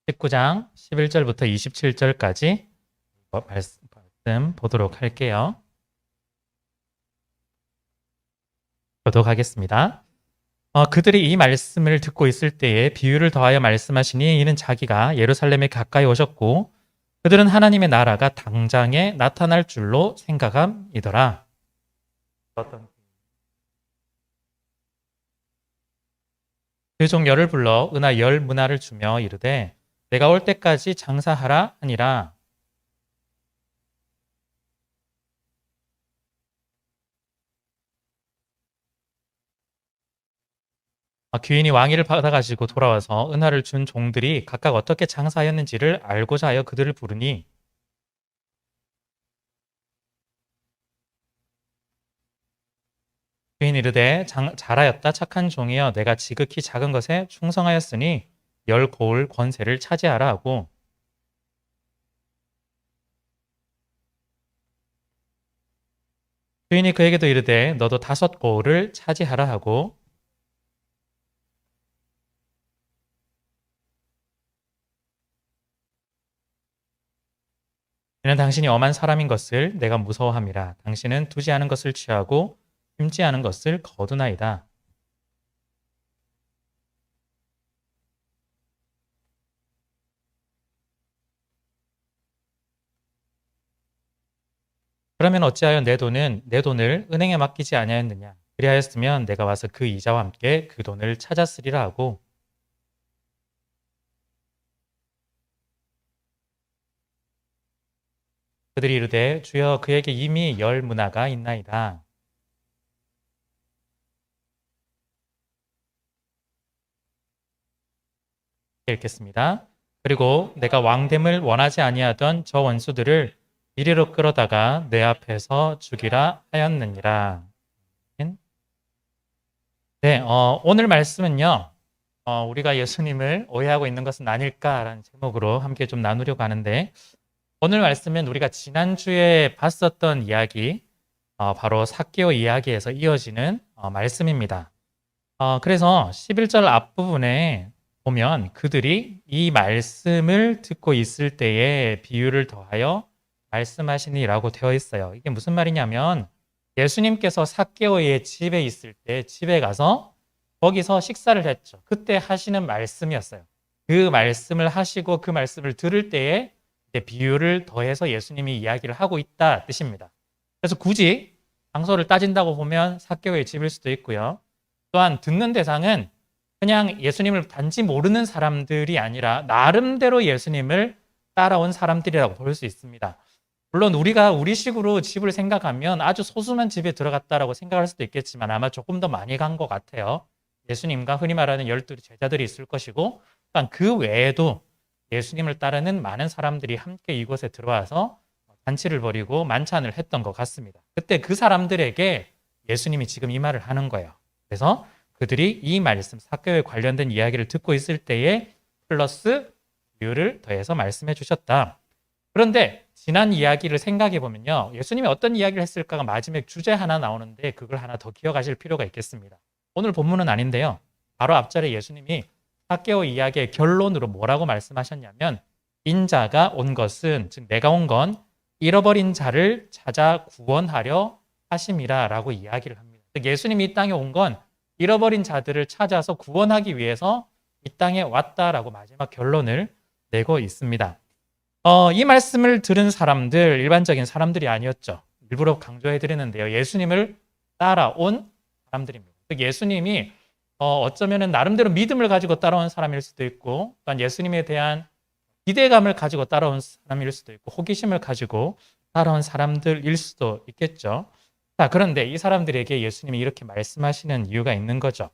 19장 11절부터 27절까지 말씀 보도록 할게요. 교독하겠습니다. 그들이 이 말씀을 듣고 있을 때에 비유를 더하여 말씀하시니 이는 자기가 예루살렘에 가까이 오셨고 그들은 하나님의 나라가 당장에 나타날 줄로 생각함이더라. 그 종 열을 불러 은하 10문화를 주며 이르되 내가 올 때까지 장사하라 하니라. 귀인이 왕위를 받아가지고 돌아와서 은하를 준 종들이 각각 어떻게 장사하였는지를 알고자 하여 그들을 부르니 귀인이 이르되 잘하였다 착한 종이여 내가 지극히 작은 것에 충성하였으니 10고을 권세를 차지하라 하고 귀인이 그에게도 이르되 너도 5고을을 차지하라 하고 이는 당신이 엄한 사람인 것을 내가 무서워함이라. 당신은 두지 않은 것을 취하고 심지 않은 것을 거두나이다. 그러면 어찌하여 내 돈을 은행에 맡기지 아니하였느냐? 그리하였으면 내가 와서 그 이자와 함께 그 돈을 찾았으리라 하고 그들이 이르되 주여 그에게 이미 10문화가 있나이다. 읽겠습니다. 그리고 내가 왕됨을 원하지 아니하던 저 원수들을 이리로 끌어다가 내 앞에서 죽이라 하였느니라. 네, 오늘 말씀은요. 우리가 예수님을 오해하고 있는 것은 아닐까라는 제목으로 함께 좀 나누려고 하는데 오늘 말씀은 우리가 지난주에 봤었던 이야기 바로 삭개오 이야기에서 이어지는 말씀입니다. 그래서 11절 앞부분에 보면 그들이 이 말씀을 듣고 있을 때에 비유를 더하여 말씀하시니라고 되어 있어요. 이게 무슨 말이냐면 예수님께서 삭개오의 집에 있을 때 집에 가서 거기서 식사를 했죠. 그때 하시는 말씀이었어요. 그 말씀을 하시고 그 말씀을 들을 때에 비유를 더해서 예수님이 이야기를 하고 있다 뜻입니다. 그래서 굳이 장소를 따진다고 보면 삭개오의 집일 수도 있고요. 또한 듣는 대상은 그냥 예수님을 단지 모르는 사람들이 아니라 나름대로 예수님을 따라온 사람들이라고 볼 수 있습니다. 물론 우리가 우리식으로 집을 생각하면 아주 소수만 집에 들어갔다라고 생각할 수도 있겠지만 아마 조금 더 많이 간 것 같아요. 예수님과 흔히 말하는 12 제자들이 있을 것이고 또한 그 외에도 예수님을 따르는 많은 사람들이 함께 이곳에 들어와서 잔치를 벌이고 만찬을 했던 것 같습니다. 그때 그 사람들에게 예수님이 지금 이 말을 하는 거예요. 그래서 그들이 이 말씀, 삭개오에 관련된 이야기를 듣고 있을 때에 플러스 비유를 더해서 말씀해 주셨다. 그런데 지난 이야기를 생각해 보면요. 예수님이 어떤 이야기를 했을까가 마지막 주제 하나 나오는데 그걸 하나 더 기억하실 필요가 있겠습니다. 오늘 본문은 아닌데요. 바로 앞절에 예수님이 삭개오 이야기의 결론으로 뭐라고 말씀하셨냐면 인자가 온 것은 즉 내가 온 건 잃어버린 자를 찾아 구원하려 하심이라 라고 이야기를 합니다. 즉 예수님이 이 땅에 온 건 잃어버린 자들을 찾아서 구원하기 위해서 이 땅에 왔다라고 마지막 결론을 내고 있습니다. 이 말씀을 들은 사람들 일반적인 사람들이 아니었죠. 일부러 강조해 드리는데요. 예수님을 따라온 사람들입니다. 즉 예수님이 어쩌면 나름대로 믿음을 가지고 따라온 사람일 수도 있고 또한 예수님에 대한 기대감을 가지고 따라온 사람일 수도 있고 호기심을 가지고 따라온 사람들일 수도 있겠죠. 자, 그런데 이 사람들에게 예수님이 이렇게 말씀하시는 이유가 있는 거죠.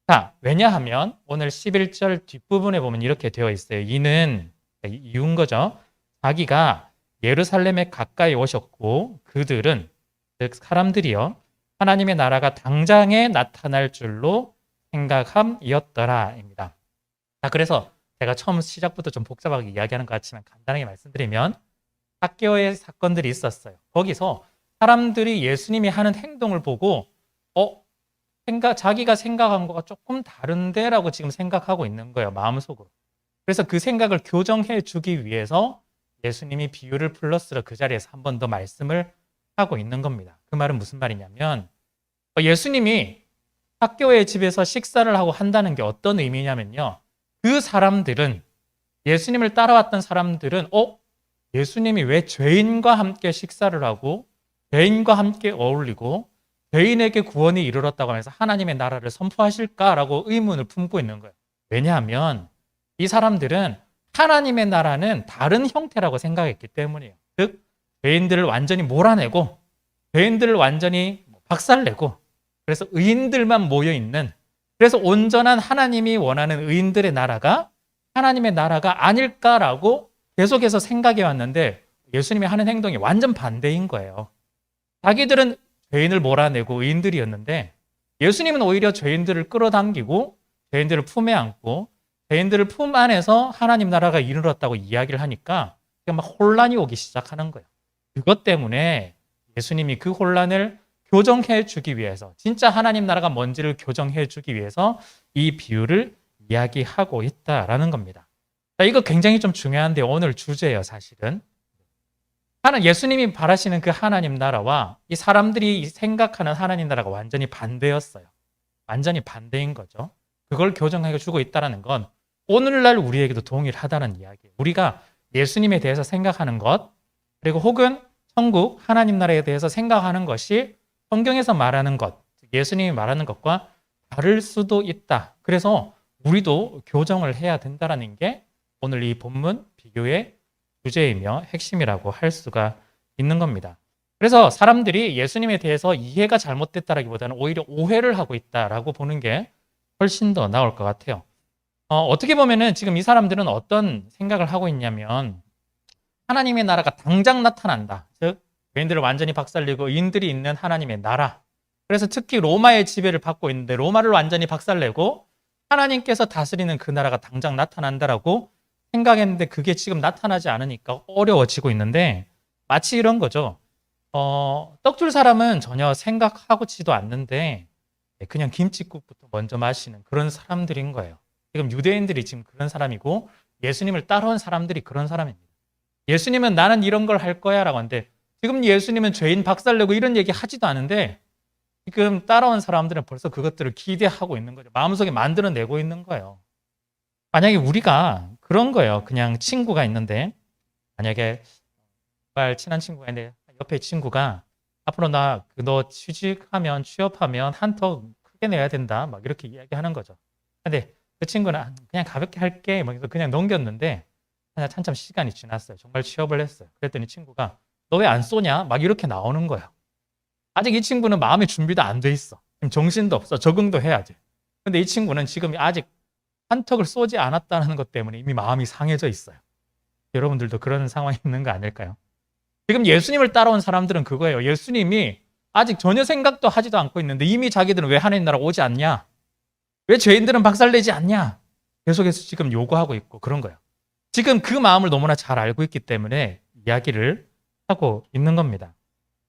자, 왜냐하면 오늘 11절 뒷부분에 보면 이렇게 되어 있어요. 이는 이유인 거죠. 자기가 예루살렘에 가까이 오셨고 그들은 즉 사람들이요 하나님의 나라가 당장에 나타날 줄로 생각함이었더라입니다. 자, 그래서 제가 처음 시작부터 좀 복잡하게 이야기하는 것 같지만 간단하게 말씀드리면 삭개오의 사건들이 있었어요. 거기서 사람들이 예수님이 하는 행동을 보고 자기가 생각한 거가 조금 다른데라고 지금 생각하고 있는 거예요. 마음속으로. 그래서 그 생각을 교정해 주기 위해서 예수님이 비유를 플러스로 그 자리에서 한 번 더 말씀을 하고 있는 겁니다. 그 말은 무슨 말이냐면 예수님이 학교의 집에서 식사를 하고 한다는 게 어떤 의미냐면요. 그 사람들은 예수님을 따라왔던 사람들은 예수님이 왜 죄인과 함께 식사를 하고 죄인과 함께 어울리고 죄인에게 구원이 이르렀다고 하면서 하나님의 나라를 선포하실까라고 의문을 품고 있는 거예요. 왜냐하면 이 사람들은 하나님의 나라는 다른 형태라고 생각했기 때문이에요. 즉 죄인들을 완전히 몰아내고 죄인들을 완전히 박살내고 그래서 의인들만 모여 있는 그래서 온전한 하나님이 원하는 의인들의 나라가 하나님의 나라가 아닐까라고 계속해서 생각해 왔는데 예수님이 하는 행동이 완전 반대인 거예요. 자기들은 죄인을 몰아내고 의인들이었는데 예수님은 오히려 죄인들을 끌어당기고 죄인들을 품에 안고 죄인들을 품 안에서 하나님 나라가 이르렀다고 이야기를 하니까 막 혼란이 오기 시작하는 거예요. 그것 때문에 예수님이 그 혼란을 교정해 주기 위해서 진짜 하나님 나라가 뭔지를 교정해 주기 위해서 이 비유를 이야기하고 있다라는 겁니다. 자, 이거 굉장히 좀 중요한데 오늘 주제예요, 사실은. 예수님이 바라시는 그 하나님 나라와 이 사람들이 생각하는 하나님 나라가 완전히 반대였어요. 완전히 반대인 거죠. 그걸 교정해 주고 있다는 건 오늘날 우리에게도 동일하다는 이야기예요. 우리가 예수님에 대해서 생각하는 것 그리고 혹은 천국 하나님 나라에 대해서 생각하는 것이 성경에서 말하는 것, 예수님이 말하는 것과 다를 수도 있다. 그래서 우리도 교정을 해야 된다는 게 오늘 이 본문 비교의 주제이며 핵심이라고 할 수가 있는 겁니다. 그래서 사람들이 예수님에 대해서 이해가 잘못됐다라기보다는 오히려 오해를 하고 있다라고 보는 게 훨씬 더 나을 것 같아요. 어떻게 보면은 지금 이 사람들은 어떤 생각을 하고 있냐면 하나님의 나라가 당장 나타난다. 즉 죄인들을 완전히 박살내고 의인들이 있는 하나님의 나라. 그래서 특히 로마의 지배를 받고 있는데 로마를 완전히 박살내고 하나님께서 다스리는 그 나라가 당장 나타난다라고 생각했는데 그게 지금 나타나지 않으니까 어려워지고 있는데 마치 이런 거죠. 떡줄 사람은 전혀 생각하고지도 않는데 그냥 김칫국부터 먼저 마시는 그런 사람들인 거예요. 지금 유대인들이 지금 그런 사람이고 예수님을 따라온 사람들이 그런 사람입니다. 예수님은 나는 이런 걸 할 거야 라고 하는데 지금 예수님은 죄인 박살내고 이런 얘기 하지도 않은데 지금 따라온 사람들은 벌써 그것들을 기대하고 있는 거죠. 마음속에 만들어내고 있는 거예요. 만약에 우리가 그런 거예요. 그냥 친구가 있는데 만약에 정말 친한 친구가 있는데 옆에 친구가 앞으로 너 취직하면 취업하면 한턱 크게 내야 된다 막 이렇게 이야기하는 거죠. 근데 그 친구는 그냥 가볍게 할게 막 그냥 넘겼는데 그냥 한참 시간이 지났어요. 정말 취업을 했어요. 그랬더니 친구가 너 왜 안 쏘냐? 막 이렇게 나오는 거예요. 아직 이 친구는 마음의 준비도 안 돼 있어. 정신도 없어. 적응도 해야지. 근데 이 친구는 지금 아직 한턱을 쏘지 않았다는 것 때문에 이미 마음이 상해져 있어요. 여러분들도 그런 상황이 있는 거 아닐까요? 지금 예수님을 따라온 사람들은 그거예요. 예수님이 아직 전혀 생각도 하지도 않고 있는데 이미 자기들은 왜 하나님 나라 오지 않냐? 왜 죄인들은 박살내지 않냐? 계속해서 지금 요구하고 있고 그런 거예요. 지금 그 마음을 너무나 잘 알고 있기 때문에 이야기를 하고 있는 겁니다.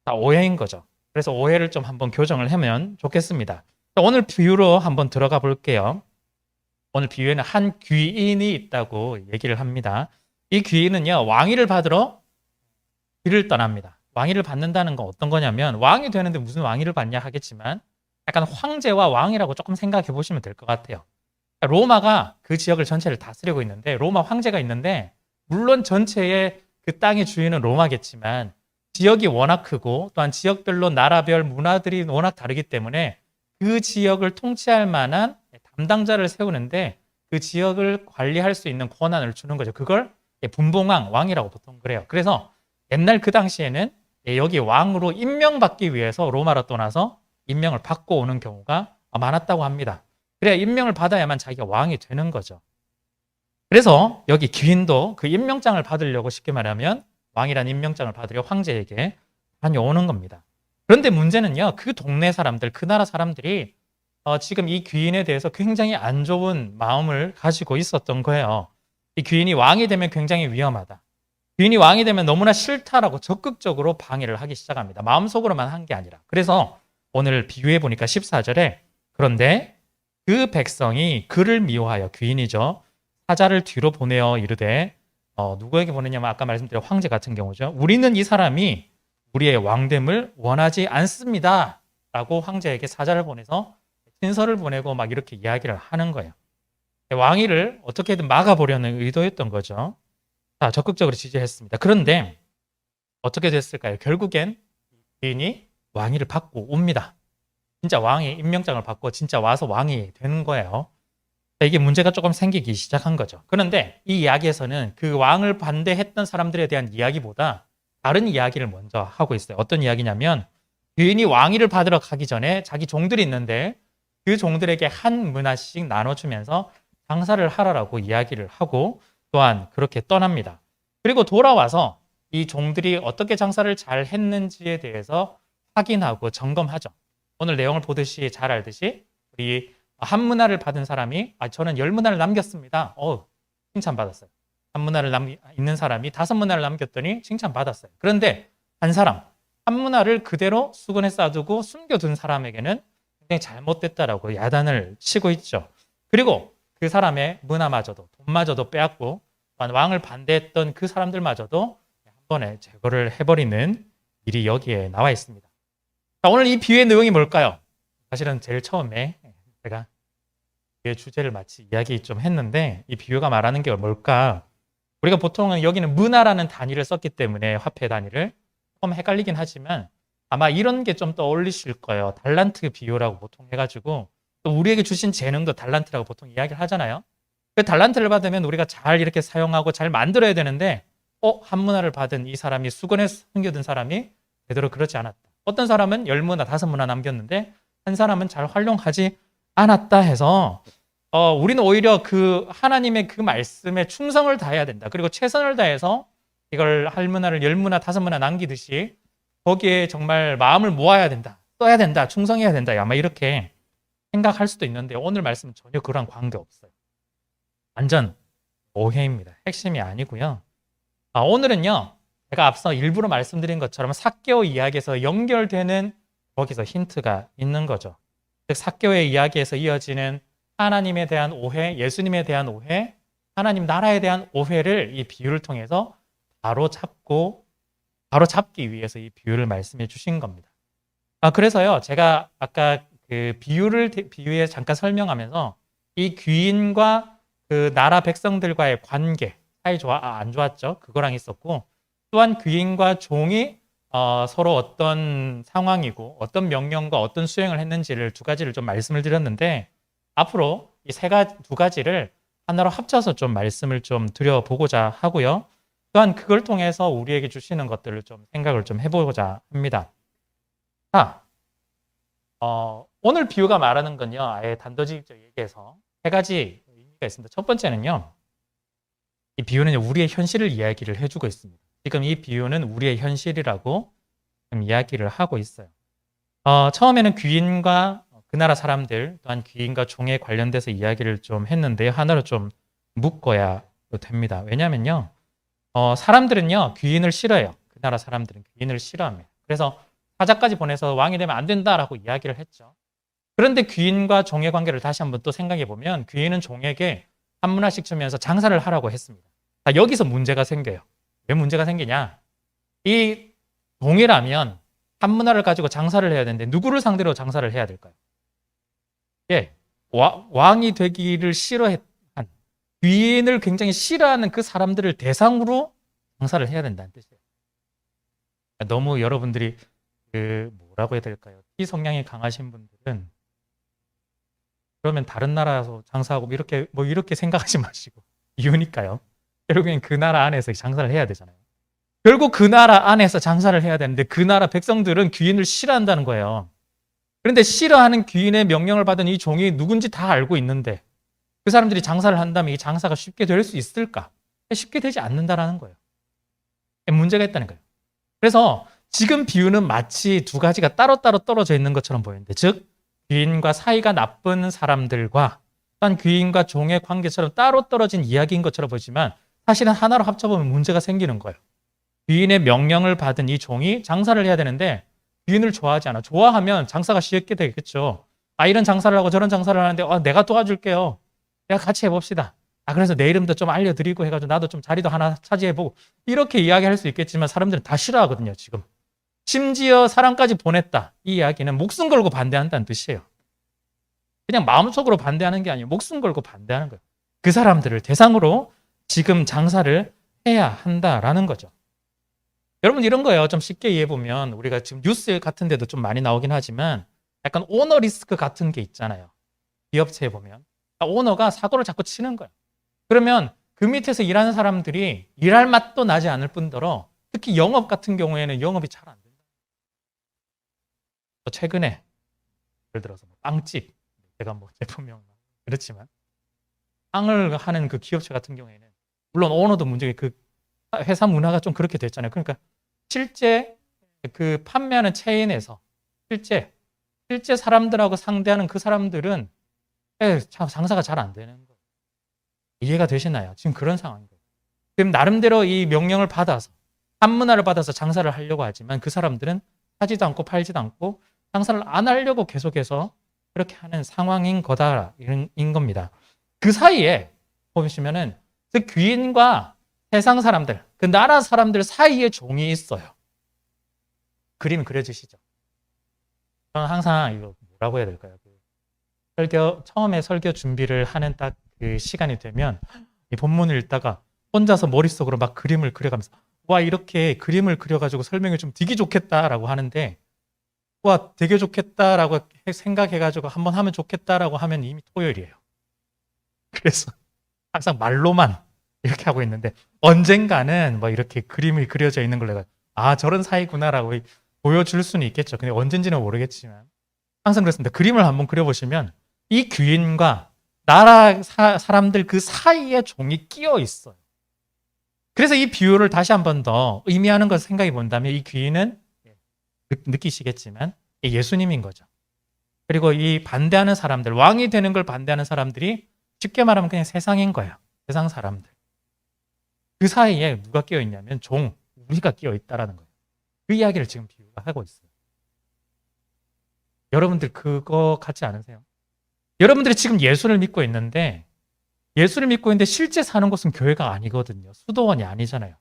다 오해인 거죠. 그래서 오해를 좀 한번 교정을 하면 좋겠습니다. 오늘 비유로 한번 들어가 볼게요. 오늘 비유에는 한 귀인이 있다고 얘기를 합니다. 이 귀인은요, 왕위를 받으러 길을 떠납니다. 왕위를 받는다는 건 어떤 거냐면 왕이 되는데 무슨 왕위를 받냐 하겠지만 약간 황제와 왕이라고 조금 생각해 보시면 될 것 같아요. 로마가 그 지역을 전체를 다스리고 있는데 로마 황제가 있는데 물론 전체의 그 땅의 주인은 로마겠지만 지역이 워낙 크고 또한 지역별로 나라별 문화들이 워낙 다르기 때문에 그 지역을 통치할 만한 담당자를 세우는데 그 지역을 관리할 수 있는 권한을 주는 거죠. 그걸 분봉왕, 왕이라고 보통 그래요. 그래서 옛날 그 당시에는 여기 왕으로 임명받기 위해서 로마로 떠나서 임명을 받고 오는 경우가 많았다고 합니다. 그래야 임명을 받아야만 자기가 왕이 되는 거죠. 그래서 여기 귀인도 그 임명장을 받으려고 쉽게 말하면 왕이라는 임명장을 받으려 황제에게 다녀오는 겁니다. 그런데 문제는요, 그 동네 사람들, 그 나라 사람들이 지금 이 귀인에 대해서 굉장히 안 좋은 마음을 가지고 있었던 거예요. 이 귀인이 왕이 되면 굉장히 위험하다. 귀인이 왕이 되면 너무나 싫다라고 적극적으로 방해를 하기 시작합니다. 마음속으로만 한 게 아니라. 그래서 오늘 비유해 보니까 14절에 그런데 그 백성이 그를 미워하여 귀인이죠. 사자를 뒤로 보내어 이르되 누구에게 보내냐면 아까 말씀드린 황제 같은 경우죠. 우리는 이 사람이 우리의 왕됨을 원하지 않습니다. 라고 황제에게 사자를 보내서 친서를 보내고 막 이렇게 이야기를 하는 거예요. 왕위를 어떻게든 막아보려는 의도였던 거죠. 자, 적극적으로 지지했습니다. 그런데 어떻게 됐을까요? 결국엔 귀인이 왕위를 받고 옵니다. 진짜 왕이 임명장을 받고 진짜 와서 왕이 되는 거예요. 이게 문제가 조금 생기기 시작한 거죠. 그런데 이 이야기에서는 그 왕을 반대했던 사람들에 대한 이야기보다 다른 이야기를 먼저 하고 있어요. 어떤 이야기냐면 귀인이 왕위를 받으러 가기 전에 자기 종들이 있는데 그 종들에게 한 문화씩 나눠주면서 장사를 하라라고 이야기를 하고 또한 그렇게 떠납니다. 그리고 돌아와서 이 종들이 어떻게 장사를 잘 했는지에 대해서 확인하고 점검하죠. 오늘 내용을 보듯이 잘 알듯이 우리 한 문화를 받은 사람이 저는 10문화를 남겼습니다. 칭찬받았어요. 한 문화를 있는 사람이 5문화를 남겼더니 칭찬받았어요. 그런데 한 사람, 한 문화를 그대로 수건에 싸두고 숨겨둔 사람에게는 굉장히 잘못됐다라고 야단을 치고 있죠. 그리고 그 사람의 문화마저도 돈마저도 빼앗고 왕을 반대했던 그 사람들마저도 한 번에 제거를 해버리는 일이 여기에 나와 있습니다. 자, 오늘 이 비유의 내용이 뭘까요? 사실은 제일 처음에 제가 이 주제를 마치 이야기 좀 했는데 이 비유가 말하는 게 뭘까? 우리가 보통은 여기는 문화라는 단위를 썼기 때문에 화폐 단위를 조금 헷갈리긴 하지만 아마 이런 게 좀 떠올리실 거예요. 달란트 비유라고 보통 해가지고 또 우리에게 주신 재능도 달란트라고 보통 이야기를 하잖아요. 그 달란트를 받으면 우리가 잘 이렇게 사용하고 잘 만들어야 되는데 한 문화를 받은 이 사람이 수건에 숨겨둔 사람이 제대로 그렇지 않았다. 어떤 사람은 10문화, 5문화 남겼는데 한 사람은 잘 활용하지 않았다 해서 우리는 오히려 그 하나님의 그 말씀에 충성을 다해야 된다. 그리고 최선을 다해서 이걸 한 문화를 10문화, 5문화 남기듯이 거기에 정말 마음을 모아야 된다. 써야 된다. 충성해야 된다. 아마 이렇게 생각할 수도 있는데 오늘 말씀은 전혀 그런 관계없어요. 완전 오해입니다. 핵심이 아니고요. 오늘은요. 제가 앞서 일부러 말씀드린 것처럼 삭개오 이야기에서 연결되는 거기서 힌트가 있는 거죠. 즉 삭개오의 이야기에서 이어지는 하나님에 대한 오해, 예수님에 대한 오해, 하나님 나라에 대한 오해를 이 비유를 통해서 바로잡기 위해서 이 비유를 말씀해 주신 겁니다. 그래서요, 제가 아까 그 비유에 잠깐 설명하면서 이 귀인과 그 나라 백성들과의 관계, 사이 안 좋았죠? 그거랑 있었고, 또한 귀인과 종이 서로 어떤 상황이고 어떤 명령과 어떤 수행을 했는지를 두 가지를 좀 말씀을 드렸는데 앞으로 이 두 가지를 하나로 합쳐서 좀 말씀을 좀 드려보고자 하고요. 또한 그걸 통해서 우리에게 주시는 것들을 좀 생각을 좀 해보고자 합니다. 자, 오늘 비유가 말하는 건요. 아예 단도직입적으로 얘기해서 세 가지 의미가 있습니다. 첫 번째는요. 이 비유는 우리의 현실을 이야기를 해주고 있습니다. 지금 이 비유는 우리의 현실이라고 이야기를 하고 있어요. 처음에는 귀인과 그 나라 사람들 또한 귀인과 종에 관련돼서 이야기를 좀 했는데 하나로 좀 묶어야 됩니다. 왜냐하면요. 사람들은요. 귀인을 싫어해요. 그 나라 사람들은 귀인을 싫어합니다. 그래서 사자까지 보내서 왕이 되면 안 된다라고 이야기를 했죠. 그런데 귀인과 종의 관계를 다시 한번 또 생각해 보면 귀인은 종에게 한 문화씩 주면서 장사를 하라고 했습니다. 자, 여기서 문제가 생겨요. 왜 문제가 생기냐? 이 종이라면 한 문화를 가지고 장사를 해야 되는데 누구를 상대로 장사를 해야 될까요? 예, 왕이 되기를 싫어한 귀인을 굉장히 싫어하는 그 사람들을 대상으로 장사를 해야 된다는 뜻이에요. 너무 여러분들이 뭐라고 해야 될까요? 이 성향이 강하신 분들은 그러면 다른 나라에서 장사하고 이렇게 생각하지 마시고 이유니까요. 결국엔 그 나라 안에서 장사를 해야 되잖아요. 결국 그 나라 안에서 장사를 해야 되는데 그 나라 백성들은 귀인을 싫어한다는 거예요. 그런데 싫어하는 귀인의 명령을 받은 이 종이 누군지 다 알고 있는데 그 사람들이 장사를 한다면 이 장사가 쉽게 될 수 있을까? 쉽게 되지 않는다라는 거예요. 문제가 있다는 거예요. 그래서 지금 비유는 마치 두 가지가 따로따로 떨어져 있는 것처럼 보이는데 즉 귀인과 사이가 나쁜 사람들과 또한 귀인과 종의 관계처럼 따로 떨어진 이야기인 것처럼 보이지만 사실은 하나로 합쳐보면 문제가 생기는 거예요. 귀인의 명령을 받은 이 종이 장사를 해야 되는데 귀인을 좋아하지 않아. 좋아하면 장사가 쉽게 되겠죠. 이런 장사를 하고 저런 장사를 하는데 내가 도와줄게요. 내가 같이 해봅시다. 그래서 내 이름도 좀 알려드리고 해가지고 나도 좀 자리도 하나 차지해보고 이렇게 이야기할 수 있겠지만 사람들은 다 싫어하거든요, 지금. 심지어 사람까지 보냈다. 이 이야기는 목숨 걸고 반대한다는 뜻이에요. 그냥 마음속으로 반대하는 게 아니에요. 목숨 걸고 반대하는 거예요. 그 사람들을 대상으로 지금 장사를 해야 한다라는 거죠. 여러분 이런 거예요. 좀 쉽게 이해해보면 우리가 지금 뉴스 같은 데도 좀 많이 나오긴 하지만 약간 오너 리스크 같은 게 있잖아요. 기업체에 보면. 오너가 사고를 자꾸 치는 거예요. 그러면 그 밑에서 일하는 사람들이 일할 맛도 나지 않을 뿐더러 특히 영업 같은 경우에는 영업이 잘 안 된다. 최근에 예를 들어서 빵집, 제가 뭐 제품명 그렇지만 빵을 하는 그 기업체 같은 경우에는 물론 오너도 문제가 그 회사 문화가 좀 그렇게 됐잖아요. 그러니까 실제 그 판매하는 체인에서 실제 사람들하고 상대하는 그 사람들은 장사가 잘 안 되는 거예요. 이해가 되시나요? 지금 그런 상황인 거예요. 지금 나름대로 이 명령을 받아서 한문화를 받아서 장사를 하려고 하지만 그 사람들은 사지도 않고 팔지도 않고 장사를 안 하려고 계속해서 그렇게 하는 상황인 거다인 겁니다. 그 사이에 보시면은 그 귀인과 세상 사람들, 그 나라 사람들 사이에 종이 있어요. 그림 그려지시죠? 저는 항상 이거 뭐라고 해야 될까요? 처음에 설교 준비를 하는 딱 그 시간이 되면 이 본문을 읽다가 혼자서 머릿속으로 막 그림을 그려가면서 와, 이렇게 그림을 그려가지고 설명이 좀 되게 좋겠다라고 하는데 와, 되게 좋겠다라고 생각해가지고 한번 하면 좋겠다라고 하면 이미 토요일이에요. 그래서 항상 말로만 이렇게 하고 있는데 언젠가는 뭐 이렇게 그림이 그려져 있는 걸 내가 저런 사이구나라고 보여줄 수는 있겠죠. 근데 언젠지는 모르겠지만 항상 그렇습니다. 그림을 한번 그려보시면 이 귀인과 나라 사람들 그 사이에 종이 끼어 있어요. 그래서 이 비유를 다시 한 번 더 의미하는 것을 생각해 본다면 이 귀인은 느끼시겠지만 예수님인 거죠. 그리고 이 반대하는 사람들, 왕이 되는 걸 반대하는 사람들이 쉽게 말하면 그냥 세상인 거예요. 세상 사람들. 그 사이에 누가 끼어 있냐면 우리가 끼어 있다라는 거예요. 그 이야기를 지금 비유가 하고 있어요. 여러분들 그거 같지 않으세요? 여러분들이 지금 예수를 믿고 있는데 실제 사는 곳은 교회가 아니거든요. 수도원이 아니잖아요.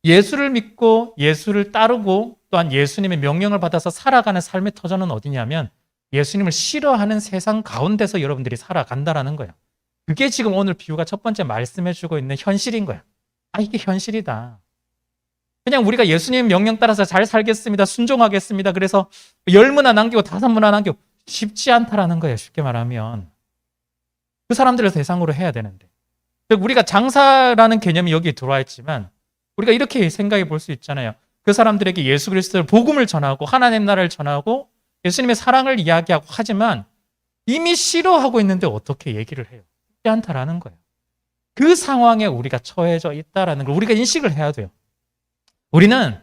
예수를 믿고 예수를 따르고 또한 예수님의 명령을 받아서 살아가는 삶의 터전은 어디냐면 예수님을 싫어하는 세상 가운데서 여러분들이 살아간다라는 거예요. 그게 지금 오늘 비유가 첫 번째 말씀해주고 있는 현실인 거예요. 이게 현실이다. 그냥 우리가 예수님 명령 따라서 잘 살겠습니다. 순종하겠습니다. 그래서 10문화 남기고 5문화 남기고 쉽지 않다라는 거예요. 쉽게 말하면. 그 사람들을 대상으로 해야 되는데. 우리가 장사라는 개념이 여기에 들어와 있지만 우리가 이렇게 생각해 볼 수 있잖아요. 그 사람들에게 예수 그리스도의 복음을 전하고 하나님 나라를 전하고 예수님의 사랑을 이야기하고 하지만 이미 싫어하고 있는데 어떻게 얘기를 해요? 쉽지 않다라는 거예요. 그 상황에 우리가 처해져 있다라는 걸 우리가 인식을 해야 돼요. 우리는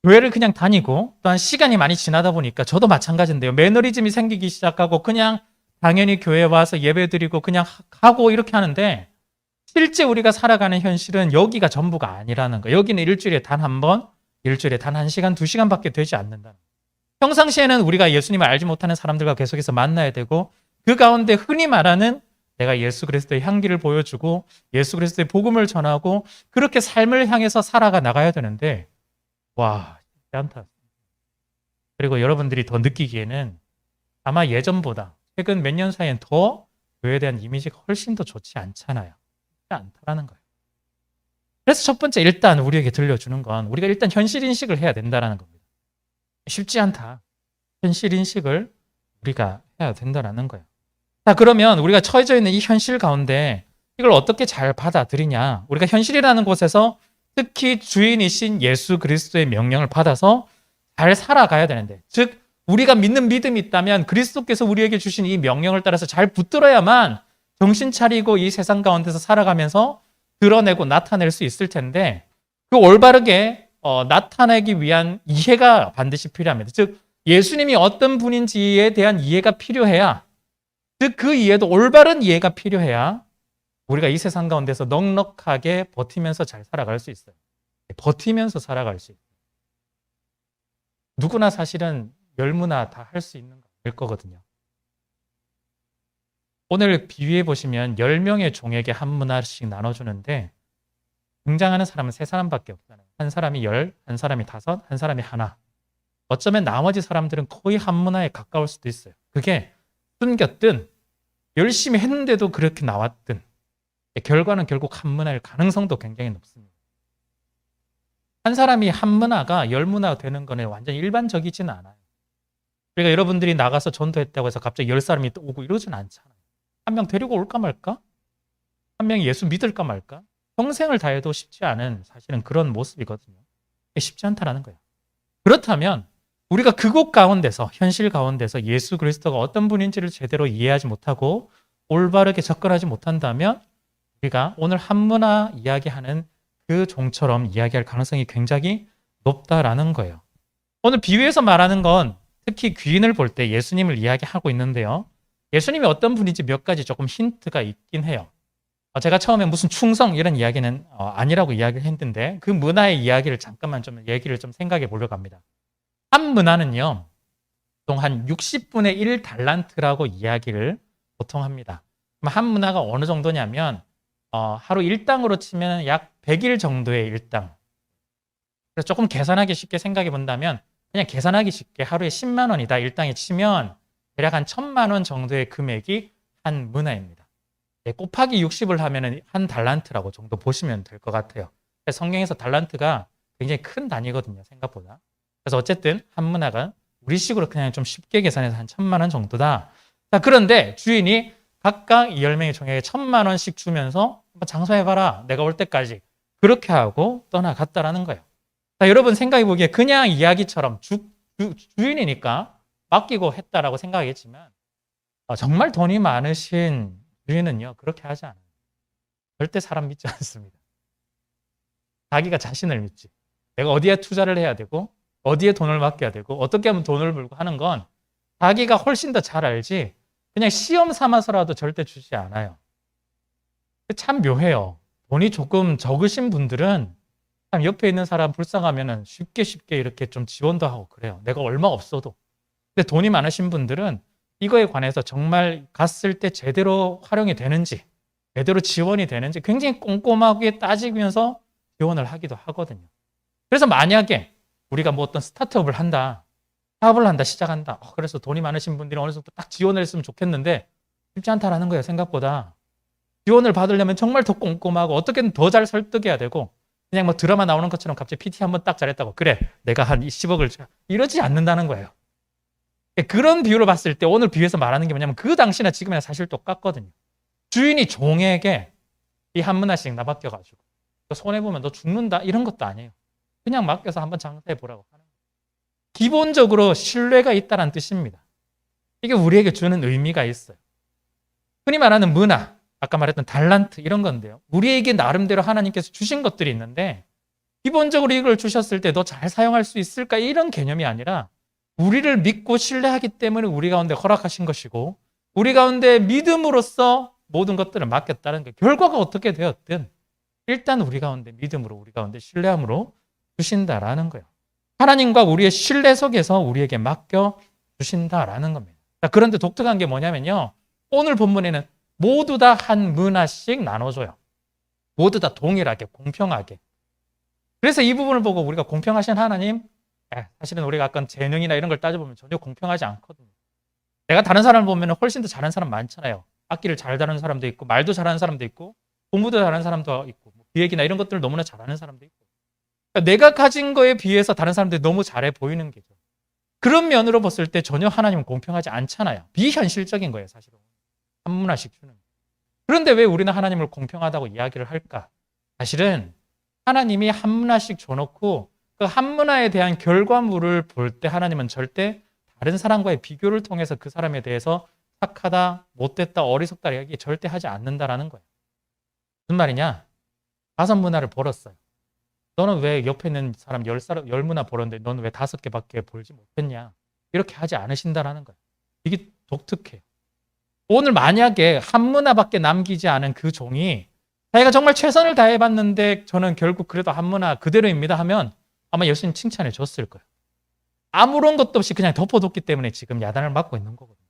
교회를 그냥 다니고 또한 시간이 많이 지나다 보니까 저도 마찬가지인데요. 매너리즘이 생기기 시작하고 그냥 당연히 교회에 와서 예배드리고 그냥 하고 이렇게 하는데 실제 우리가 살아가는 현실은 여기가 전부가 아니라는 거예요. 여기는 일주일에 단 한 번, 일주일에 단 1시간, 2시간밖에 되지 않는다는 거예요. 평상시에는 우리가 예수님을 알지 못하는 사람들과 계속해서 만나야 되고 그 가운데 흔히 말하는 내가 예수 그리스도의 향기를 보여주고 예수 그리스도의 복음을 전하고 그렇게 삶을 향해서 살아가 나가야 되는데 와, 쉽지 않다. 그리고 여러분들이 더 느끼기에는 아마 예전보다 최근 몇 년 사이엔 더 교회에 대한 이미지가 훨씬 더 좋지 않잖아요. 쉽지 않다라는 거예요. 그래서 첫 번째 일단 우리에게 들려주는 건 우리가 일단 현실인식을 해야 된다는 겁니다. 쉽지 않다. 현실인식을 우리가 해야 된다는 거예요. 자, 그러면 우리가 처해져 있는 이 현실 가운데 이걸 어떻게 잘 받아들이냐. 우리가 현실이라는 곳에서 특히 주인이신 예수 그리스도의 명령을 받아서 잘 살아가야 되는데, 즉 우리가 믿는 믿음이 있다면 그리스도께서 우리에게 주신 이 명령을 따라서 잘 붙들어야만 정신 차리고 이 세상 가운데서 살아가면서 드러내고 나타낼 수 있을 텐데 그 올바르게 나타내기 위한 이해가 반드시 필요합니다. 즉 예수님이 어떤 분인지에 대한 이해가 필요해야, 즉 그 이해도 올바른 이해가 필요해야 우리가 이 세상 가운데서 넉넉하게 버티면서 잘 살아갈 수 있어요. 버티면서 살아갈 수 있어요. 누구나 사실은 열무나 다 할 수 있는 걸 거거든요. 오늘 비유해 보시면 10명의 종에게 한 문화씩 나눠주는데 등장하는 사람은 3사람밖에 없잖아요. 한 사람이 10, 한 사람이 5, 한 사람이 하나. 어쩌면 나머지 사람들은 거의 한 문화에 가까울 수도 있어요. 그게 숨겼든 열심히 했는데도 그렇게 나왔든 결과는 결국 한 문화일 가능성도 굉장히 높습니다. 한 사람이 한 문화가 10문화가 되는 거는 완전 일반적이지는 않아요. 그러니까 여러분들이 나가서 전도했다고 해서 갑자기 10사람이 또 오고 이러진 않잖아요. 한 명 데리고 올까 말까? 한 명이 예수 믿을까 말까? 평생을 다해도 쉽지 않은 사실은 그런 모습이거든요. 쉽지 않다라는 거예요. 그렇다면 우리가 그곳 가운데서 현실 가운데서 예수 그리스도가 어떤 분인지를 제대로 이해하지 못하고 올바르게 접근하지 못한다면 우리가 오늘 한문화 이야기하는 그 종처럼 이야기할 가능성이 굉장히 높다라는 거예요. 오늘 비유에서 말하는 건 특히 귀인을 볼 때 예수님을 이야기하고 있는데요. 예수님이 어떤 분인지 몇 가지 조금 힌트가 있긴 해요. 제가 처음에 무슨 충성 이런 이야기는 아니라고 이야기를 했는데 그 문화의 이야기를 잠깐만 좀 얘기를 좀 생각해 보려고 합니다. 한 문화는요, 보통 한 60분의 1 달란트라고 이야기를 보통 합니다. 한 문화가 어느 정도냐면 하루 일당으로 치면 약 100일 정도의 일당. 그래서 조금 계산하기 쉽게 생각해 본다면 그냥 계산하기 쉽게 하루에 10만 원이다 일당에 치면 대략 한 1,000만 원 정도의 금액이 한 문화입니다. 곱하기 60을 하면 한 달란트라고 정도 보시면 될 것 같아요. 성경에서 달란트가 굉장히 큰 단위거든요, 생각보다. 그래서 어쨌든 한 문화가 우리식으로 그냥 좀 쉽게 계산해서 한 1,000만 원 정도다. 자, 그런데 주인이 각각 이 10명의 종에게 1,000만 원씩 주면서 한번 장사해봐라. 내가 올 때까지. 그렇게 하고 떠나갔다라는 거예요. 자, 여러분 생각해 보기에 그냥 이야기처럼 주인이니까 맡기고 했다라고 생각하겠지만 정말 돈이 많으신 주인은요, 그렇게 하지 않아요. 절대 사람 믿지 않습니다. 자기가 자신을 믿지. 내가 어디에 투자를 해야 되고 어디에 돈을 맡겨야 되고 어떻게 하면 돈을 벌고 하는 건 자기가 훨씬 더 잘 알지 그냥 시험 삼아서라도 절대 주지 않아요. 참 묘해요. 돈이 조금 적으신 분들은 참 옆에 있는 사람 불쌍하면 쉽게 이렇게 좀 지원도 하고 그래요. 내가 얼마 없어도. 근데 돈이 많으신 분들은 이거에 관해서 정말 갔을 때 제대로 활용이 되는지 제대로 지원이 되는지 굉장히 꼼꼼하게 따지면서 지원을 하기도 하거든요. 그래서 만약에 우리가 뭐 어떤 스타트업을 한다, 사업을 한다, 시작한다. 그래서 돈이 많으신 분들이 어느 정도 딱 지원을 했으면 좋겠는데 쉽지 않다라는 거예요, 생각보다. 지원을 받으려면 정말 더 꼼꼼하고 어떻게든 더 잘 설득해야 되고 그냥 뭐 드라마 나오는 것처럼 갑자기 PT 한번 딱 잘했다고 그래, 내가 한 10억을 이러지 않는다는 거예요. 그런 비유를 봤을 때 오늘 비유에서 말하는 게 뭐냐면 그 당시나 지금이나 사실 똑같거든요. 주인이 종에게 이 한 문화씩 나 맡겨가지고 손해보면 너 죽는다 이런 것도 아니에요. 그냥 맡겨서 한번 장사해 보라고 하는 거예요. 기본적으로 신뢰가 있다는 뜻입니다. 이게 우리에게 주는 의미가 있어요. 흔히 말하는 문화, 아까 말했던 달란트 이런 건데요. 우리에게 나름대로 하나님께서 주신 것들이 있는데 기본적으로 이걸 주셨을 때 너 잘 사용할 수 있을까 이런 개념이 아니라 우리를 믿고 신뢰하기 때문에 우리 가운데 허락하신 것이고 우리 가운데 믿음으로써 모든 것들을 맡겼다는 게 결과가 어떻게 되었든 일단 우리 가운데 믿음으로 우리 가운데 신뢰함으로 주신다라는 거예요. 하나님과 우리의 신뢰 속에서 우리에게 맡겨 주신다라는 겁니다. 그런데 독특한 게 뭐냐면요. 오늘 본문에는 모두 다 한 문화씩 나눠줘요. 모두 다 동일하게 공평하게. 그래서 이 부분을 보고 우리가 공평하신 하나님 사실은 우리가 아까 재능이나 이런 걸 따져보면 전혀 공평하지 않거든요. 내가 다른 사람을 보면 훨씬 더 잘하는 사람 많잖아요. 악기를 잘 다루는 사람도 있고 말도 잘하는 사람도 있고 공부도 잘하는 사람도 있고 기획이나 이런 것들을 너무나 잘하는 사람도 있고 그러니까 내가 가진 거에 비해서 다른 사람들이 너무 잘해 보이는 게죠. 그런 면으로 봤을 때 전혀 하나님은 공평하지 않잖아요. 비현실적인 거예요, 사실은. 한 문화씩 주는. 그런데 왜 우리는 하나님을 공평하다고 이야기를 할까? 사실은 하나님이 한 문화씩 줘놓고 그 한 문화에 대한 결과물을 볼 때 하나님은 절대 다른 사람과의 비교를 통해서 그 사람에 대해서 착하다, 못됐다, 어리석다 이야기 절대 하지 않는다라는 거예요. 무슨 말이냐? 5문화를 벌었어요. 너는 왜 옆에 있는 사람 10문화 벌었는데 너는 왜 5개밖에 벌지 못했냐? 이렇게 하지 않으신다라는 거예요. 이게 독특해요. 오늘 만약에 한 문화밖에 남기지 않은 그 종이 자기가 정말 최선을 다해봤는데 저는 결국 그래도 한 문화 그대로입니다 하면 아마 예수님 칭찬해 줬을 거예요. 아무런 것도 없이 그냥 덮어뒀기 때문에 지금 야단을 맞고 있는 거거든요.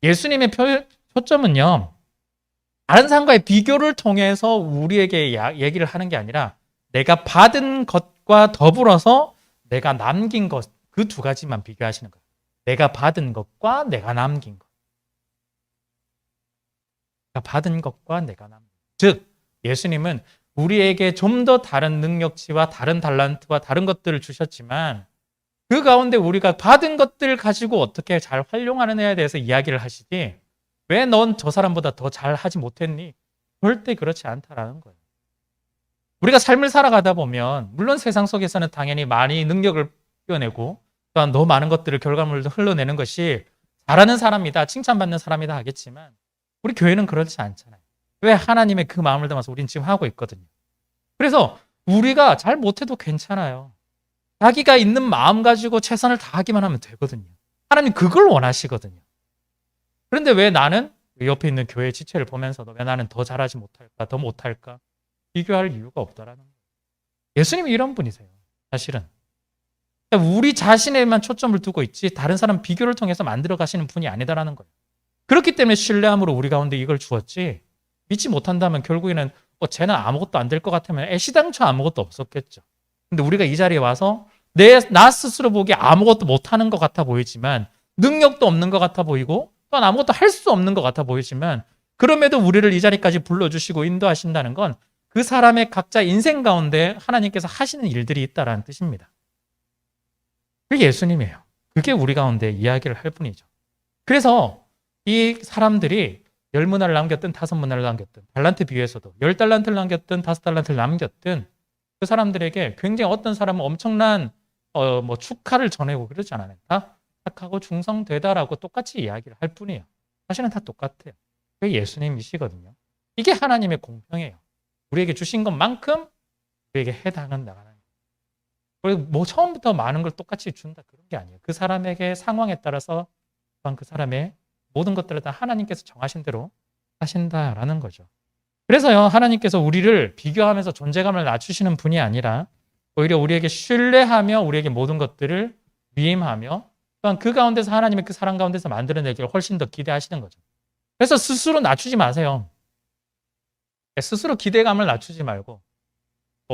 예수님의 초점은요, 다른 사람과의 비교를 통해서 우리에게 얘기를 하는 게 아니라 내가 받은 것과 더불어서 내가 남긴 것, 그 두 가지만 비교하시는 거예요. 내가 받은 것과 내가 남긴 것. 내가 받은 것과 내가 남긴 것. 즉, 예수님은 우리에게 좀 더 다른 능력치와 다른 달란트와 다른 것들을 주셨지만 그 가운데 우리가 받은 것들 가지고 어떻게 잘 활용하느냐에 대해서 이야기를 하시지 왜 넌 저 사람보다 더 잘하지 못했니? 절대 그렇지 않다라는 거예요. 우리가 삶을 살아가다 보면 물론 세상 속에서는 당연히 많이 능력을 띄어내고 또한 더 많은 것들을 결과물을 흘러내는 것이 잘하는 사람이다, 칭찬받는 사람이다 하겠지만 우리 교회는 그렇지 않잖아요. 왜 하나님의 그 마음을 담아서 우리는 지금 하고 있거든요. 그래서 우리가 잘 못해도 괜찮아요. 자기가 있는 마음 가지고 최선을 다하기만 하면 되거든요. 하나님 그걸 원하시거든요. 그런데 왜 나는 옆에 있는 교회 지체를 보면서도 왜 나는 더 잘하지 못할까, 더 못할까? 비교할 이유가 없다라는 거예요. 예수님이 이런 분이세요. 사실은. 우리 자신에만 초점을 두고 있지 다른 사람 비교를 통해서 만들어 가시는 분이 아니다라는 거예요. 그렇기 때문에 신뢰함으로 우리 가운데 이걸 주었지 믿지 못한다면 결국에는 쟤는 아무것도 안 될 것 같으면 애시당초 아무것도 없었겠죠. 근데 우리가 이 자리에 와서 나 스스로 보기에 아무것도 못하는 것 같아 보이지만 능력도 없는 것 같아 보이고 또한 아무것도 할 수 없는 것 같아 보이지만 그럼에도 우리를 이 자리까지 불러주시고 인도하신다는 건 그 사람의 각자 인생 가운데 하나님께서 하시는 일들이 있다는 뜻입니다. 그게 예수님이에요. 그게 우리 가운데 이야기를 할 뿐이죠. 그래서 이 사람들이 10문화를 남겼든 5문화를 남겼든 달란트 비유에서도 10달란트를 남겼든 5달란트를 남겼든 그 사람들에게 굉장히 어떤 사람은 엄청난 축하를 전하고 그러지 않아요. 다 착하고 충성되다라고 똑같이 이야기를 할 뿐이에요. 사실은 다 똑같아요. 그게 예수님이시거든요. 이게 하나님의 공평이에요. 우리에게 주신 것만큼 우리에게 해당은 나가는 거예요. 그리고 처음부터 많은 걸 똑같이 준다 그런 게 아니에요. 그 사람에게 상황에 따라서 또한 그 사람의 모든 것들을 다 하나님께서 정하신 대로 하신다라는 거죠. 그래서요, 하나님께서 우리를 비교하면서 존재감을 낮추시는 분이 아니라 오히려 우리에게 신뢰하며 우리에게 모든 것들을 위임하며 또한 그 가운데서 하나님의 그 사랑 가운데서 만들어내기를 훨씬 더 기대하시는 거죠. 그래서 스스로 낮추지 마세요. 스스로 기대감을 낮추지 말고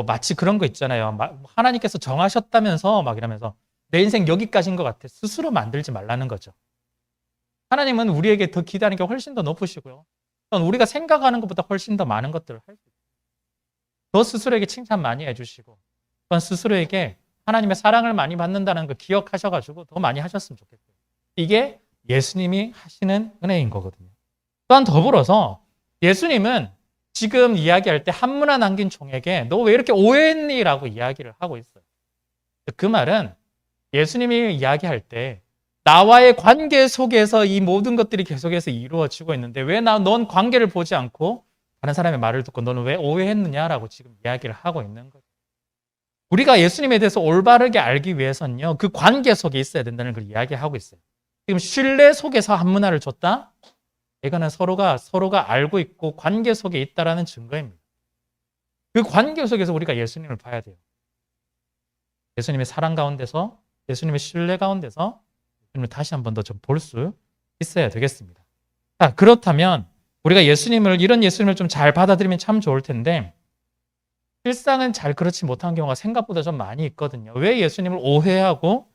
마치 그런 거 있잖아요. 하나님께서 정하셨다면서 막 이러면서 내 인생 여기까지인 것 같아. 스스로 만들지 말라는 거죠. 하나님은 우리에게 더 기대하는 게 훨씬 더 높으시고요. 우리가 생각하는 것보다 훨씬 더 많은 것들을 할 수 있어요. 더 스스로에게 칭찬 많이 해주시고 또한 스스로에게 하나님의 사랑을 많이 받는다는 걸 기억하셔가지고 더 많이 하셨으면 좋겠어요. 이게 예수님이 하시는 은혜인 거거든요. 또한 더불어서 예수님은 지금 이야기할 때 한 문화 남긴 종에게 너 왜 이렇게 오해했니? 라고 이야기를 하고 있어요. 그 말은 예수님이 이야기할 때 나와의 관계 속에서 이 모든 것들이 계속해서 이루어지고 있는데 왜 넌 관계를 보지 않고 다른 사람의 말을 듣고 너는 왜 오해했느냐라고 지금 이야기를 하고 있는 거예요. 우리가 예수님에 대해서 올바르게 알기 위해서는요. 그 관계 속에 있어야 된다는 걸 이야기하고 있어요. 지금 신뢰 속에서 한 문화를 줬다? 이거는 서로가 알고 있고 관계 속에 있다라는 증거입니다. 그 관계 속에서 우리가 예수님을 봐야 돼요. 예수님의 사랑 가운데서 예수님의 신뢰 가운데서 예수님을 다시 한 번 더 좀 볼 수 있어야 되겠습니다. 자, 그렇다면 우리가 이런 예수님을 좀 잘 받아들이면 참 좋을 텐데 실상은 잘 그렇지 못한 경우가 생각보다 좀 많이 있거든요. 왜 예수님을 오해하고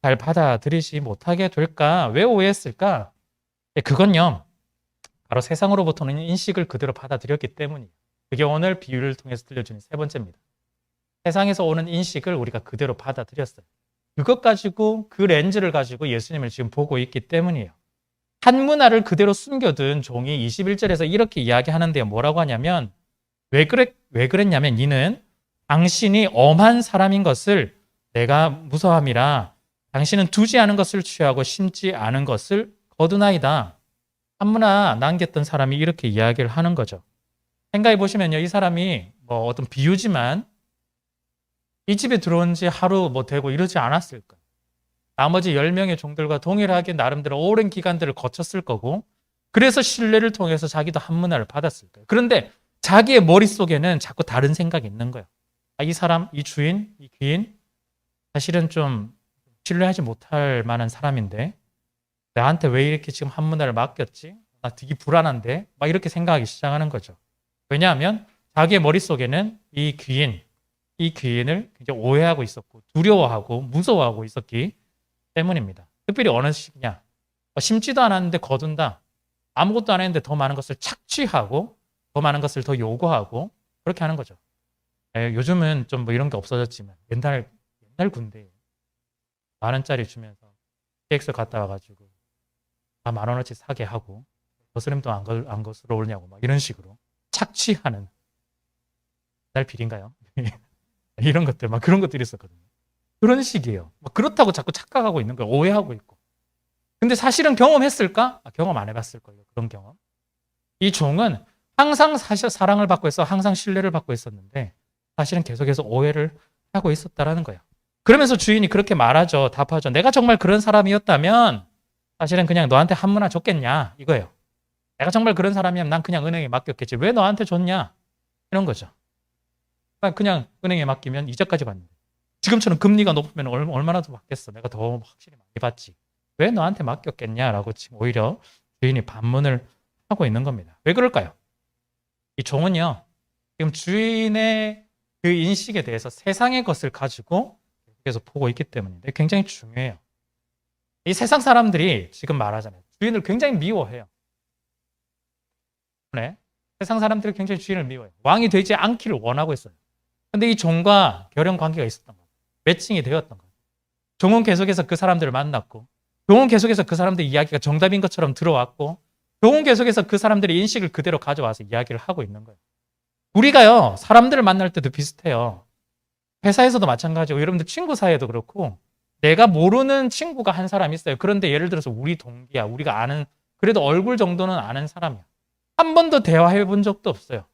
잘 받아들이지 못하게 될까? 왜 오해했을까? 그건요. 바로 세상으로부터는 인식을 그대로 받아들였기 때문이에요. 그게 오늘 비유를 통해서 들려주는 세 번째입니다. 세상에서 오는 인식을 우리가 그대로 받아들였어요. 그것 가지고 그 렌즈를 가지고 예수님을 지금 보고 있기 때문이에요. 한 문화를 그대로 숨겨둔 종이 21절에서 이렇게 이야기하는데요. 뭐라고 하냐면 왜 그랬냐면 이는 당신이 엄한 사람인 것을 내가 무서함이라 당신은 두지 않은 것을 취하고 심지 않은 것을 거두나이다. 한 문화 남겼던 사람이 이렇게 이야기를 하는 거죠. 생각해 보시면요. 이 사람이 어떤 비유지만 이 집에 들어온 지 하루 되고 이러지 않았을 거예요. 나머지 10명의 종들과 동일하게 나름대로 오랜 기간들을 거쳤을 거고 그래서 신뢰를 통해서 자기도 한 문화를 받았을 거예요. 그런데 자기의 머릿속에는 자꾸 다른 생각이 있는 거예요. 이 사람, 이 주인, 이 귀인 사실은 좀 신뢰하지 못할 만한 사람인데 나한테 왜 이렇게 지금 한 문화를 맡겼지? 나 되게 불안한데? 막 이렇게 생각하기 시작하는 거죠. 왜냐하면 자기의 머릿속에는 이 귀인을 굉장히 오해하고 있었고 두려워하고 무서워하고 있었기 때문입니다. 특별히 어느 시기냐? 심지도 않았는데 거둔다. 아무것도 안 했는데 더 많은 것을 착취하고 더 많은 것을 더 요구하고 그렇게 하는 거죠. 요즘은 좀 뭐 이런 게 없어졌지만 옛날 군대 10,000원짜리 주면서 KX 갔다 와가지고 다 10,000원어치 사게 하고 거스름도 안 거스러 오냐고 막 이런 식으로 착취하는 날 비린가요? 이런 것들 막 그런 것들이 있었거든요. 그런 식이에요. 막 그렇다고 자꾸 착각하고 있는 거예요. 오해하고 있고. 근데 사실은 경험했을까? 경험 안 해봤을 거예요. 그런 경험. 이 종은 항상 사랑을 받고 있어 항상 신뢰를 받고 있었는데 사실은 계속해서 오해를 하고 있었다라는 거예요. 그러면서 주인이 그렇게 말하죠. 답하죠. 내가 정말 그런 사람이었다면 사실은 그냥 너한테 한 문 줬겠냐 이거예요. 내가 정말 그런 사람이면 난 그냥 은행에 맡겼겠지. 왜 너한테 줬냐? 이런 거죠. 그냥 은행에 맡기면 이자까지 받는데 지금처럼 금리가 높으면 얼마나 더 받겠어. 내가 더 확실히 많이 받지. 왜 너한테 맡겼겠냐라고 지금 오히려 주인이 반문을 하고 있는 겁니다. 왜 그럴까요? 이 종은요. 지금 주인의 그 인식에 대해서 세상의 것을 가지고 계속 보고 있기 때문인데 굉장히 중요해요. 이 세상 사람들이 지금 말하잖아요. 주인을 굉장히 미워해요. 네. 세상 사람들이 굉장히 주인을 미워해요. 왕이 되지 않기를 원하고 있어요. 근데 이 종과 결연 관계가 있었던 거예요. 매칭이 되었던 거예요. 종은 계속해서 그 사람들을 만났고 종은 계속해서 그 사람들의 이야기가 정답인 것처럼 들어왔고 종은 계속해서 그 사람들의 인식을 그대로 가져와서 이야기를 하고 있는 거예요. 우리가요. 사람들을 만날 때도 비슷해요. 회사에서도 마찬가지고 여러분들 친구 사이에도 그렇고 내가 모르는 친구가 한 사람 있어요. 그런데 예를 들어서 우리 동기야. 우리가 아는 그래도 얼굴 정도는 아는 사람이야. 한 번도 대화해 본 적도 없어요.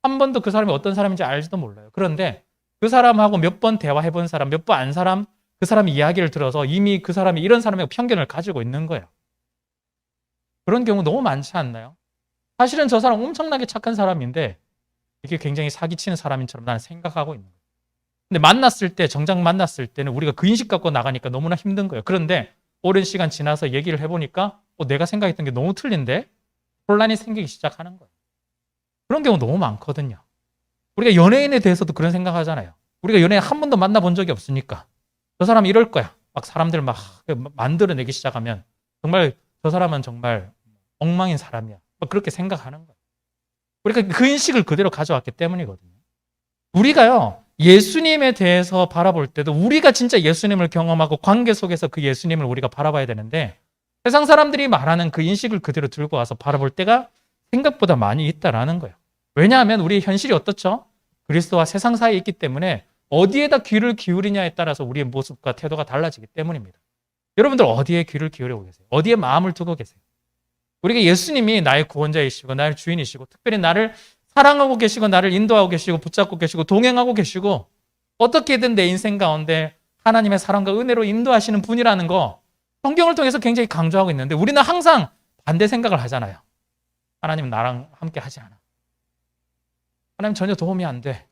한 번도 그 사람이 어떤 사람인지 알지도 몰라요. 그런데 그 사람하고 몇 번 대화해 본 사람, 몇 번 안 사람, 그 사람 이야기를 들어서 이미 그 사람이 이런 사람의 편견을 가지고 있는 거예요. 그런 경우 너무 많지 않나요? 사실은 저 사람 엄청나게 착한 사람인데 이게 굉장히 사기치는 사람인처럼 나는 생각하고 있는 거예요. 근데 만났을 때, 정작 만났을 때는 우리가 그 인식 갖고 나가니까 너무나 힘든 거예요. 그런데 오랜 시간 지나서 얘기를 해보니까 내가 생각했던 게 너무 틀린데 혼란이 생기기 시작하는 거예요. 그런 경우 너무 많거든요. 우리가 연예인에 대해서도 그런 생각하잖아요. 우리가 연예인 한 번도 만나본 적이 없으니까 저 사람 이럴 거야. 막 사람들 막 만들어내기 시작하면 정말 저 사람은 정말 엉망인 사람이야. 그렇게 생각하는 거예요. 우리가 그 인식을 그대로 가져왔기 때문이거든요. 우리가요, 예수님에 대해서 바라볼 때도 우리가 진짜 예수님을 경험하고 관계 속에서 그 예수님을 우리가 바라봐야 되는데 세상 사람들이 말하는 그 인식을 그대로 들고 와서 바라볼 때가 생각보다 많이 있다라는 거예요. 왜냐하면 우리의 현실이 어떻죠? 그리스도와 세상 사이에 있기 때문에 어디에다 귀를 기울이냐에 따라서 우리의 모습과 태도가 달라지기 때문입니다. 여러분들 어디에 귀를 기울이고 계세요? 어디에 마음을 두고 계세요? 우리가 예수님이 나의 구원자이시고 나의 주인이시고 특별히 나를 사랑하고 계시고 나를 인도하고 계시고 붙잡고 계시고 동행하고 계시고 어떻게든 내 인생 가운데 하나님의 사랑과 은혜로 인도하시는 분이라는 거 성경을 통해서 굉장히 강조하고 있는데 우리는 항상 반대 생각을 하잖아요. 하나님은 나랑 함께 하지 않아. 하나님 전혀 도움이 안 돼.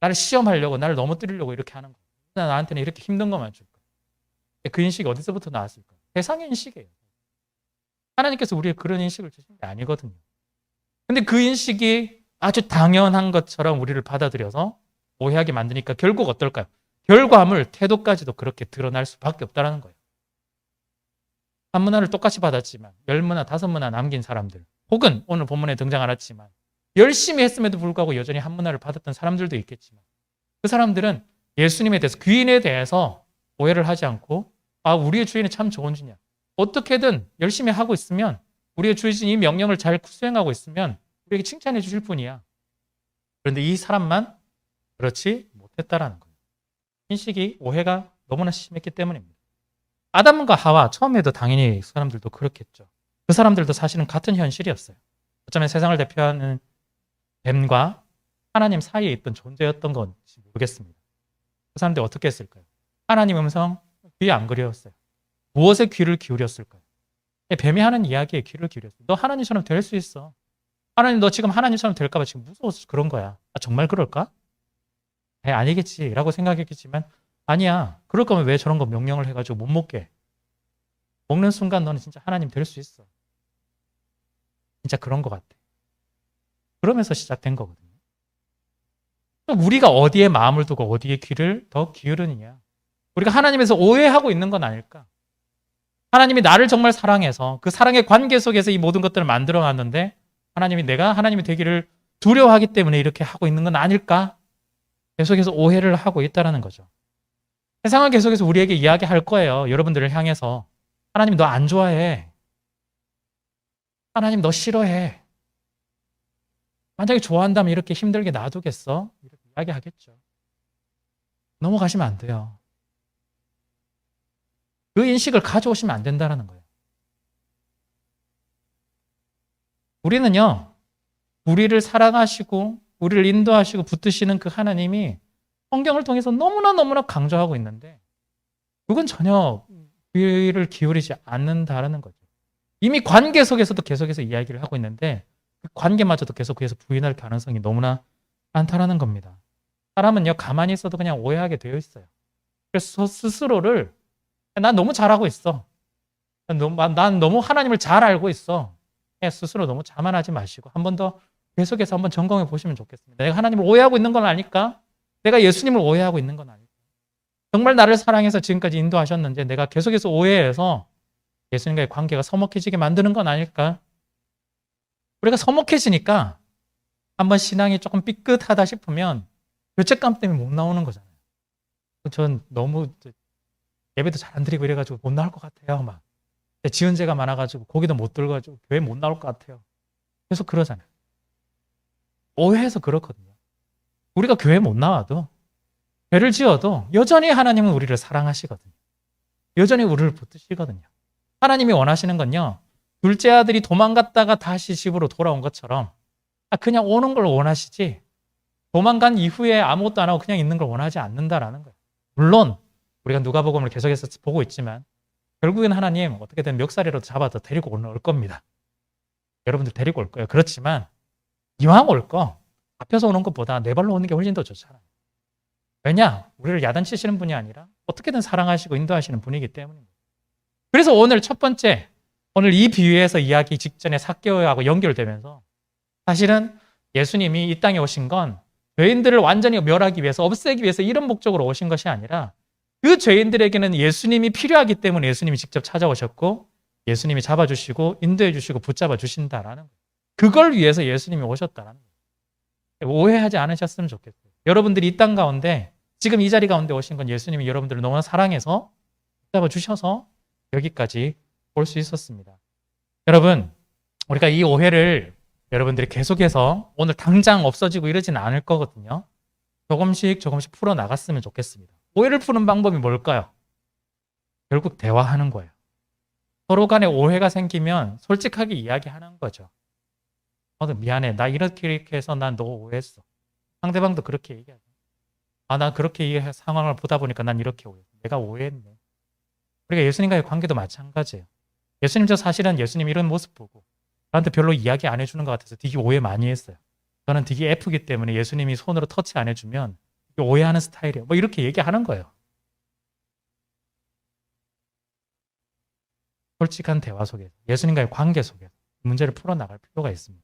나를 시험하려고 나를 넘어뜨리려고 이렇게 하는 거야. 나한테는 이렇게 힘든 것만 줄 거야. 그 인식이 어디서부터 나왔을까? 세상의 인식이에요. 하나님께서 우리의 그런 인식을 주신 게 아니거든요. 근데 그 인식이 아주 당연한 것처럼 우리를 받아들여서 오해하게 만드니까 결국 어떨까요? 결과물, 태도까지도 그렇게 드러날 수밖에 없다는 거예요. 한 문화를 똑같이 받았지만 10문화, 5문화 남긴 사람들 혹은 오늘 본문에 등장 안 했지만 열심히 했음에도 불구하고 여전히 한 문화를 받았던 사람들도 있겠지만 그 사람들은 예수님에 대해서 귀인에 대해서 오해를 하지 않고 우리의 주인이 참 좋은 주냐. 어떻게든 열심히 하고 있으면 우리의 주인이 이 명령을 잘 수행하고 있으면 우리에게 칭찬해 주실 뿐이야. 그런데 이 사람만 그렇지 못했다라는 거예요. 인식이 오해가 너무나 심했기 때문입니다. 아담과 하와 처음에도 당연히 사람들도 그렇겠죠. 그 사람들도 사실은 같은 현실이었어요. 어쩌면 세상을 대표하는 뱀과 하나님 사이에 있던 존재였던 건지 모르겠습니다. 그 사람들이 어떻게 했을까요? 하나님 음성 귀에 안 그려였어요. 무엇에 귀를 기울였을까요? 뱀이 하는 이야기에 귀를 기울였어요. 너 하나님처럼 될 수 있어. 하나님 너 지금 하나님처럼 될까 봐 지금 무서워서 그런 거야. 정말 그럴까? 아니겠지 라고 생각했겠지만 아니야. 그럴 거면 왜 저런 거 명령을 해가지고 못 먹게. 먹는 순간 너는 진짜 하나님 될 수 있어. 진짜 그런 것 같아. 그러면서 시작된 거거든요. 우리가 어디에 마음을 두고 어디에 귀를 더 기울이느냐. 우리가 하나님에서 오해하고 있는 건 아닐까? 하나님이 나를 정말 사랑해서 그 사랑의 관계 속에서 이 모든 것들을 만들어 놨는데 하나님이 내가 하나님이 되기를 두려워하기 때문에 이렇게 하고 있는 건 아닐까? 계속해서 오해를 하고 있다는 거죠. 세상은 계속해서 우리에게 이야기할 거예요. 여러분들을 향해서. 하나님 너 안 좋아해. 하나님 너 싫어해. 만약에 좋아한다면 이렇게 힘들게 놔두겠어? 이렇게 이야기하겠죠. 넘어가시면 안 돼요. 그 인식을 가져오시면 안 된다는 거예요. 우리는요, 우리를 사랑하시고, 우리를 인도하시고, 붙드시는 그 하나님이 성경을 통해서 너무나 강조하고 있는데, 그건 전혀 귀를 기울이지 않는다라는 거죠. 이미 관계 속에서도 계속해서 이야기를 하고 있는데, 그 관계마저도 계속해서 부인할 가능성이 너무나 많다라는 겁니다. 사람은요, 가만히 있어도 그냥 오해하게 되어 있어요. 그래서 스스로를 난 너무 잘하고 있어. 난 너무 하나님을 잘 알고 있어. 스스로 너무 자만하지 마시고 한 번 더 계속해서 한번 점검해 보시면 좋겠습니다. 내가 하나님을 오해하고 있는 건 아닐까? 내가 예수님을 오해하고 있는 건 아닐까? 정말 나를 사랑해서 지금까지 인도하셨는데 내가 계속해서 오해해서 예수님과의 관계가 서먹해지게 만드는 건 아닐까? 우리가 서먹해지니까 한번 신앙이 조금 삐끗하다 싶으면 죄책감 때문에 못 나오는 거잖아요. 전 너무 예배도 잘 안 드리고 이래가지고 못 나올 것 같아요. 막 지은 죄가 많아가지고 고기도 못 들어가지고 교회 못 나올 것 같아요. 계속 그러잖아요. 오해해서 그렇거든요. 우리가 교회 못 나와도 죄를 지어도 여전히 하나님은 우리를 사랑하시거든요. 여전히 우리를 붙드시거든요. 하나님이 원하시는 건요. 둘째 아들이 도망갔다가 다시 집으로 돌아온 것처럼 그냥 오는 걸 원하시지 도망간 이후에 아무것도 안 하고 그냥 있는 걸 원하지 않는다라는 거예요. 물론 우리가 누가복음을 계속해서 보고 있지만 결국엔 하나님 어떻게든 멱살이라도 잡아서 데리고 올 겁니다. 여러분들 데리고 올 거예요. 그렇지만 이왕 올 거 앞에서 오는 것보다 내 발로 오는 게 훨씬 더 좋잖아요. 왜냐? 우리를 야단치시는 분이 아니라 어떻게든 사랑하시고 인도하시는 분이기 때문입니다. 그래서 오늘 첫 번째, 오늘 이 비유에서 이야기 직전에 삭개오하고 연결되면서 사실은 예수님이 이 땅에 오신 건 죄인들을 완전히 멸하기 위해서, 없애기 위해서 이런 목적으로 오신 것이 아니라 그 죄인들에게는 예수님이 필요하기 때문에 예수님이 직접 찾아오셨고 예수님이 잡아주시고 인도해 주시고 붙잡아 주신다라는 거예요. 그걸 위해서 예수님이 오셨다라는 거예요. 오해하지 않으셨으면 좋겠어요. 여러분들이 이 땅 가운데 지금 이 자리 가운데 오신 건 예수님이 여러분들을 너무나 사랑해서 붙잡아 주셔서 여기까지 올 수 있었습니다. 여러분, 우리가 이 오해를 여러분들이 계속해서 오늘 당장 없어지고 이러지는 않을 거거든요. 조금씩 풀어 나갔으면 좋겠습니다. 오해를 푸는 방법이 뭘까요? 결국 대화하는 거예요. 서로 간에 오해가 생기면 솔직하게 이야기하는 거죠. 미안해. 나 이렇게 해서 난 너 오해했어. 상대방도 그렇게 얘기하죠. 난 그렇게 이 상황을 보다 보니까 난 이렇게 오해했어. 내가 오해했네. 우리가 예수님과의 관계도 마찬가지예요. 예수님도 사실은 예수님 이런 모습 보고 나한테 별로 이야기 안 해주는 것 같아서 되게 오해 많이 했어요. 저는 되게 F기 때문에 예수님이 손으로 터치 안 해주면 오해하는 스타일이에요. 이렇게 얘기하는 거예요. 솔직한 대화 속에서 예수님과의 관계 속에서 문제를 풀어나갈 필요가 있습니다.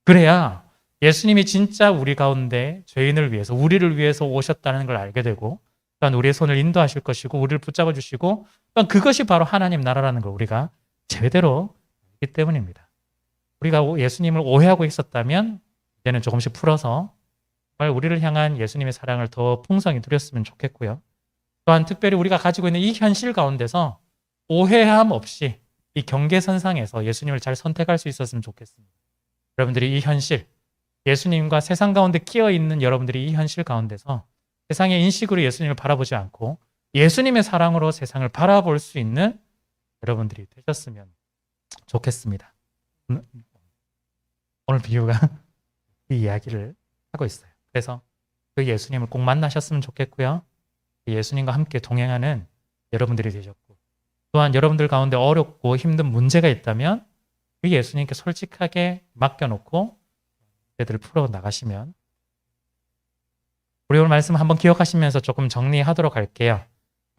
그래야 예수님이 진짜 우리 가운데 죄인을 위해서 우리를 위해서 오셨다는 걸 알게 되고 또한 우리의 손을 인도하실 것이고 우리를 붙잡아 주시고 또한 그것이 바로 하나님 나라라는 걸 우리가 제대로 알기 때문입니다. 우리가 예수님을 오해하고 있었다면 이제는 조금씩 풀어서 정말 우리를 향한 예수님의 사랑을 더 풍성히 누렸으면 좋겠고요. 또한 특별히 우리가 가지고 있는 이 현실 가운데서 오해함 없이 이 경계선상에서 예수님을 잘 선택할 수 있었으면 좋겠습니다. 여러분들이 이 현실, 예수님과 세상 가운데 끼어 있는 여러분들이 이 현실 가운데서 세상의 인식으로 예수님을 바라보지 않고 예수님의 사랑으로 세상을 바라볼 수 있는 여러분들이 되셨으면 좋겠습니다. 오늘 비유가 이 이야기를 하고 있어요. 그래서 그 예수님을 꼭 만나셨으면 좋겠고요. 예수님과 함께 동행하는 여러분들이 되셨고 또한 여러분들 가운데 어렵고 힘든 문제가 있다면 그 예수님께 솔직하게 맡겨놓고 문제들을 풀어나가시면 우리 오늘 말씀 한번 기억하시면서 조금 정리하도록 할게요.